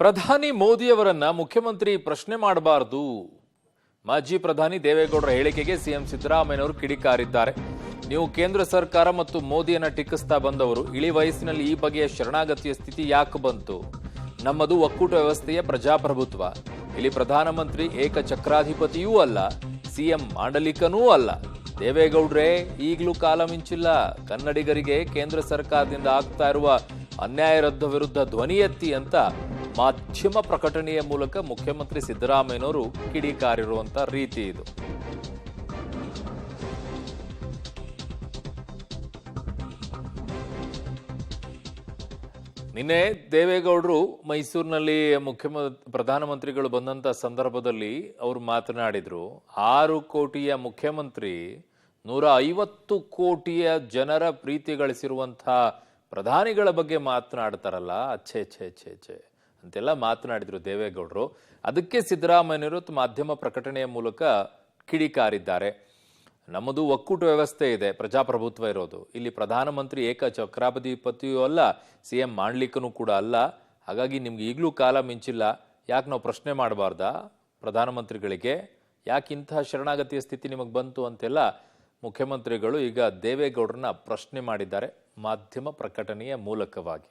ಪ್ರಧಾನಿ ಮೋದಿಯವರನ್ನ ಮುಖ್ಯಮಂತ್ರಿ ಪ್ರಶ್ನೆ ಮಾಡಬಾರದು. ಮಾಜಿ ಪ್ರಧಾನಿ ದೇವೇಗೌಡರ ಹೇಳಿಕೆಗೆ ಸಿಎಂ ಸಿದ್ದರಾಮಯ್ಯನವರು ಕಿಡಿಕಾರಿದ್ದಾರೆ. ನೀವು ಕೇಂದ್ರ ಸರ್ಕಾರ ಮತ್ತು ಮೋದಿಯನ್ನ ಟೀಕಿಸ್ತಾ ಬಂದವರು ಇಳಿ ವಯಸ್ಸಿನಲ್ಲಿ ಈ ಬಗೆಯ ಶರಣಾಗತಿಯ ಸ್ಥಿತಿ ಯಾಕೆ ಬಂತು? ನಮ್ಮದು ಒಕ್ಕೂಟ ವ್ಯವಸ್ಥೆಯ ಪ್ರಜಾಪ್ರಭುತ್ವ. ಇಲ್ಲಿ ಪ್ರಧಾನಮಂತ್ರಿ ಏಕಚಕ್ರಾಧಿಪತಿಯೂ ಅಲ್ಲ, ಸಿಎಂ ಮಾಂಡಲಿಕನೂ ಅಲ್ಲ. ದೇವೇಗೌಡ್ರೆ, ಈಗಲೂ ಕಾಲ ಮಿಂಚಿಲ್ಲ. ಕನ್ನಡಿಗರಿಗೆ ಕೇಂದ್ರ ಸರ್ಕಾರದಿಂದ ಆಗ್ತಾ ಇರುವ ಅನ್ಯಾಯದ ವಿರುದ್ಧ ಧ್ವನಿ ಎತ್ತಿ ಅಂತ ಮಾಧ್ಯಮ ಪ್ರಕಟಣೆಯ ಮೂಲಕ ಮುಖ್ಯಮಂತ್ರಿ ಸಿದ್ದರಾಮಯ್ಯನವರು ಕಿಡಿಕಾರಿರುವಂತ ರೀತಿ ಇದು. ನಿನ್ನೆ ದೇವೇಗೌಡರು ಮೈಸೂರಿನಲ್ಲಿ ಪ್ರಧಾನಮಂತ್ರಿಗಳು ಬಂದಂತ ಸಂದರ್ಭದಲ್ಲಿ ಅವರು ಮಾತನಾಡಿದ್ರು. 6 ಕೋಟಿಯ ಮುಖ್ಯಮಂತ್ರಿ 150 ಕೋಟಿಯ ಜನರ ಪ್ರೀತಿ ಗಳಿಸಿರುವಂತಹ ಪ್ರಧಾನಿಗಳ ಬಗ್ಗೆ ಮಾತನಾಡ್ತಾರಲ್ಲ, ಛೇ ಛೇ ಛೇ ಛೇ ಅಂತೆಲ್ಲ ಮಾತನಾಡಿದ್ರು ದೇವೇಗೌಡರು. ಅದಕ್ಕೆ ಸಿದ್ದರಾಮಯ್ಯನವರು ಮಾಧ್ಯಮ ಪ್ರಕಟಣೆಯ ಮೂಲಕ ಕಿಡಿಕಾರಿದ್ದಾರೆ. ನಮ್ಮದು ಒಕ್ಕೂಟ ವ್ಯವಸ್ಥೆ ಇದೆ, ಪ್ರಜಾಪ್ರಭುತ್ವ ಇರೋದು. ಇಲ್ಲಿ ಪ್ರಧಾನಮಂತ್ರಿ ಏಕಚಕ್ರಾಧಿಪತಿಯೂ ಅಲ್ಲ, ಸಿಎಂ ಮಾಂಡಲಿಕನೂ ಕೂಡ ಅಲ್ಲ. ಹಾಗಾಗಿ ನಿಮ್ಗೆ ಈಗಲೂ ಕಾಲ ಮಿಂಚಿಲ್ಲ. ಯಾಕೆ ನಾವು ಪ್ರಶ್ನೆ ಮಾಡಬಾರ್ದಾ ಪ್ರಧಾನಮಂತ್ರಿಗಳಿಗೆ? ಯಾಕೆ ಇಂತಹ ಶರಣಾಗತಿಯ ಸ್ಥಿತಿ ನಿಮಗೆ ಬಂತು ಅಂತೆಲ್ಲ ಮುಖ್ಯಮಂತ್ರಿಗಳು ಈಗ ದೇವೇಗೌಡರನ್ನ ಪ್ರಶ್ನೆ ಮಾಡಿದ್ದಾರೆ ಮಾಧ್ಯಮ ಪ್ರಕಟಣೆಯ ಮೂಲಕವಾಗಿ.